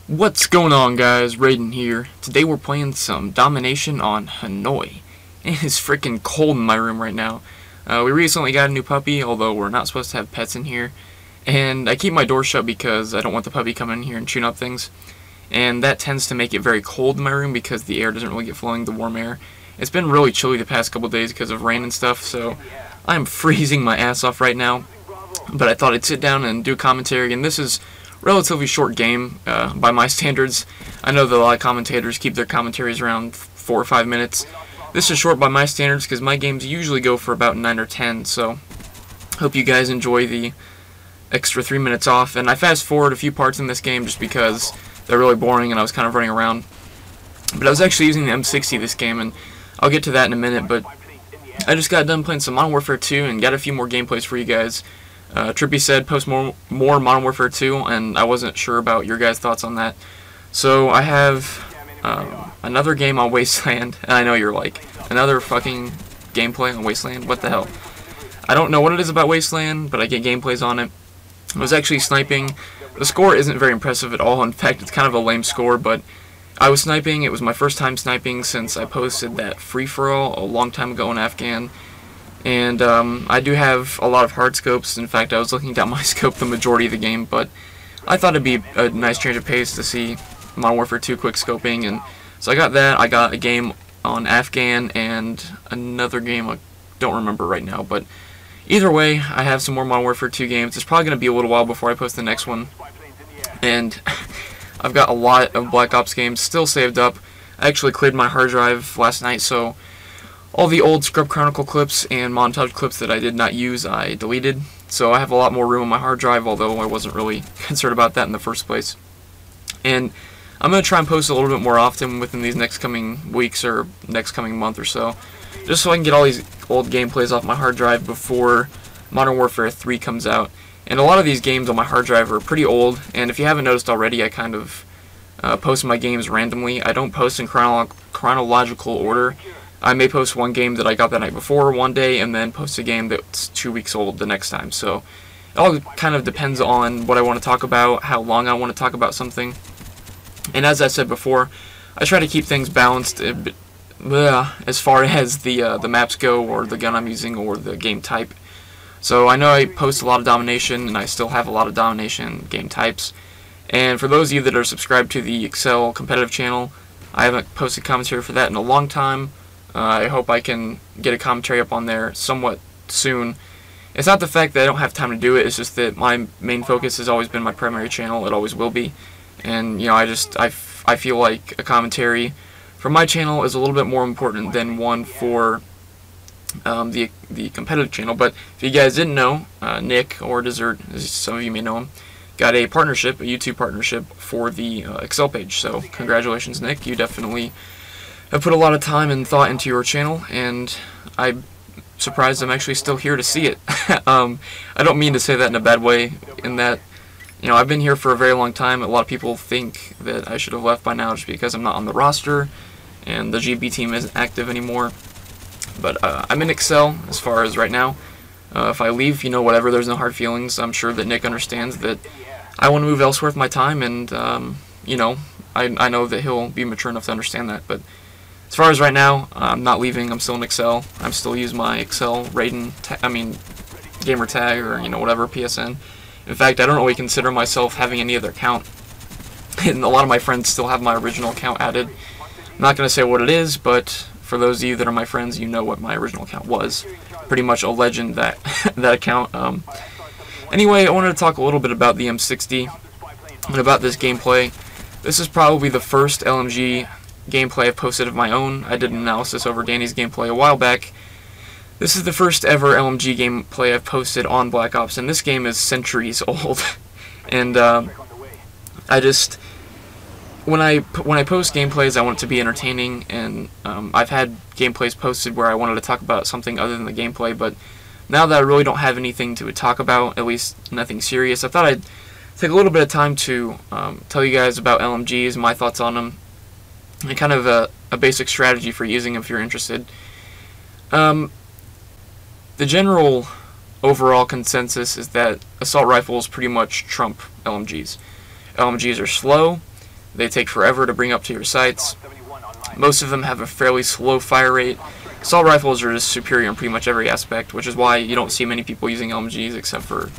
What's going on, guys? Raiden here. Today we're playing some Domination on Hanoi. It is freaking cold in my room right now. We recently got a new puppy, although we're not supposed to have pets in here. And I keep my door shut because I don't want the puppy coming in here and chewing up things. And that tends to make it very cold in my room because the air doesn't really get flowing, the warm air. It's been really chilly the past couple days because of rain and stuff, so I'm freezing my ass off right now. But I thought I'd sit down and do commentary, and this is relatively short game by my standards. I know that a lot of commentators keep their commentaries around 4 or 5 minutes. This is short by my standards because my games usually go for about 9 or 10, so hope you guys enjoy the extra 3 minutes off. And I fast forward a few parts in this game just because they're really boring and I was kind of running around. But I was actually using the M60 this game, and I'll get to that in a minute, but I just got done playing some Modern Warfare 2 and got a few more gameplays for you guys. Trippy said post more Modern Warfare 2, and I wasn't sure about your guys' thoughts on that. So I have another game on Wasteland, and I know you're like, another fucking gameplay on Wasteland? What the hell? I don't know what it is about Wasteland, but I get gameplays on it. I was actually sniping. The score isn't very impressive at all. In fact, it's kind of a lame score, but I was sniping. It was my first time sniping since I posted that free-for-all a long time ago in Afghan. And I do have a lot of hard scopes. In fact, I was looking down my scope the majority of the game, but I thought it'd be a nice change of pace to see Modern Warfare 2 quick scoping, and so I got that. I got a game on Afghan and another game I don't remember right now, but either way, I have some more Modern Warfare 2 games. It's probably going to be a little while before I post the next one, and I've got a lot of Black Ops games still saved up. I actually cleared my hard drive last night, so all the old Scrub Chronicle clips and montage clips that I did not use, I deleted. So I have a lot more room on my hard drive, although I wasn't really concerned about that in the first place. And I'm going to try and post a little bit more often within these next coming weeks or next coming month or so, just so I can get all these old gameplays off my hard drive before Modern Warfare 3 comes out. And a lot of these games on my hard drive are pretty old, and if you haven't noticed already, I kind of post my games randomly. I don't post in chronological order. I may post one game that I got the night before one day, and then post a game that's 2 weeks old the next time. So it all kind of depends on what I want to talk about, how long I want to talk about something. And as I said before, I try to keep things balanced as far as the maps go, or the gun I'm using, or the game type. So I know I post a lot of Domination, and I still have a lot of Domination game types. And for those of you that are subscribed to the Excel competitive channel, I haven't posted commentary for that in a long time. I hope I can get a commentary up on there somewhat soon. It's not the fact that I don't have time to do it, it's just that my main focus has always been my primary channel. It always will be. And, you know, I feel like a commentary for my channel is a little bit more important than one for the competitive channel. But if you guys didn't know, Nick, or Desert, as some of you may know him, got a partnership, a YouTube partnership for the Excel page. So congratulations, Nick. You definitely have put a lot of time and thought into your channel, and I'm surprised I'm actually still here to see it. I don't mean to say that in a bad way, in that, you know, I've been here for a very long time. A lot of people think that I should have left by now just because I'm not on the roster and the GB team isn't active anymore. But I'm in Excel as far as right now. If I leave, you know, whatever, there's no hard feelings. I'm sure that Nick understands that I want to move elsewhere with my time, and, you know, I know that he'll be mature enough to understand that. But as far as right now, I'm not leaving. I'm still in Excel. I'm still using my Excel Raiden, gamer tag, or, you know, whatever, PSN. In fact, I don't really consider myself having any other account. And a lot of my friends still have my original account added. I'm not going to say what it is, but for those of you that are my friends, you know what my original account was. Pretty much a legend, that that account. Anyway, I wanted to talk a little bit about the M60 and about this gameplay. This is probably the first LMG gameplay I've posted of my own. I did an analysis over Danny's gameplay a while back. This is the first ever LMG gameplay I've posted on Black Ops, and this game is centuries old. And when I post gameplays, I want it to be entertaining, and I've had gameplays posted where I wanted to talk about something other than the gameplay, but now that I really don't have anything to talk about, at least nothing serious, I thought I'd take a little bit of time to tell you guys about LMGs, my thoughts on them, and kind of a basic strategy for using them if you're interested. The general overall consensus is that assault rifles pretty much trump LMGs. LMGs are slow, They take forever to bring up to your sights. Most of them have a fairly slow fire rate. Assault rifles are just superior in pretty much every aspect, which is why you don't see many people using LMGs except for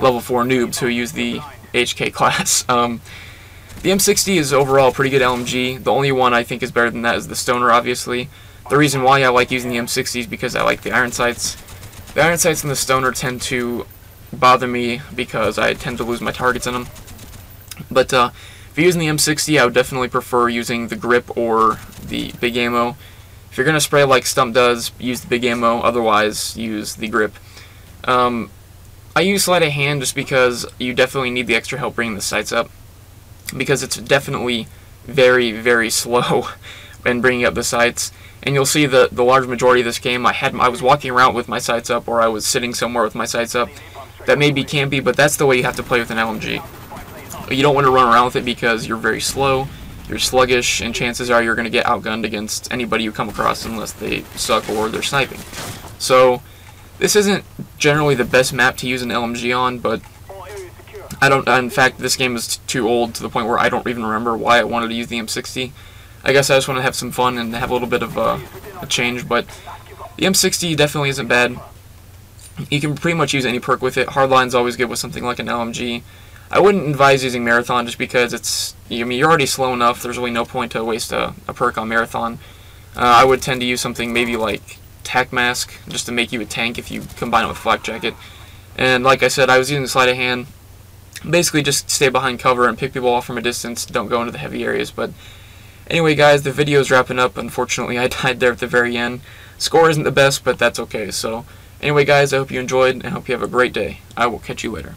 level 4 noobs who use the HK class. The M60 is overall a pretty good LMG. The only one I think is better than that is the Stoner, obviously. The reason why I like using the M60 is because I like the iron sights. The iron sights and the Stoner tend to bother me because I tend to lose my targets in them. But if you're using the M60, I would definitely prefer using the grip or the big ammo. If you're going to spray like Stump does, use the big ammo, otherwise use the grip. I use sleight of hand just because you definitely need the extra help bringing the sights up, because it's definitely very, very slow in bringing up the sights. And you'll see the large majority of this game, I was walking around with my sights up, or I was sitting somewhere with my sights up. That may be campy, but that's the way you have to play with an LMG. You don't want to run around with it because you're very slow, you're sluggish, and chances are you're going to get outgunned against anybody you come across unless they suck or they're sniping. So this isn't generally the best map to use an LMG on, but in fact, this game is too old to the point where I don't even remember why I wanted to use the M60. I guess I just want to have some fun and have a little bit of a change, but the M60 definitely isn't bad. You can pretty much use any perk with it. Hardline's always good with something like an LMG. I wouldn't advise using Marathon just because you're already slow enough. There's really no point to waste a perk on Marathon. I would tend to use something maybe like Tac Mask just to make you a tank if you combine it with Flak Jacket. And like I said, I was using sleight of hand. Basically just stay behind cover and pick people off from a distance. Don't go into the heavy areas. But anyway, guys, the video is wrapping up. Unfortunately, I died there at the very end. Score isn't the best, but that's okay. So anyway, guys, I hope you enjoyed and I hope you have a great day. I will catch you later.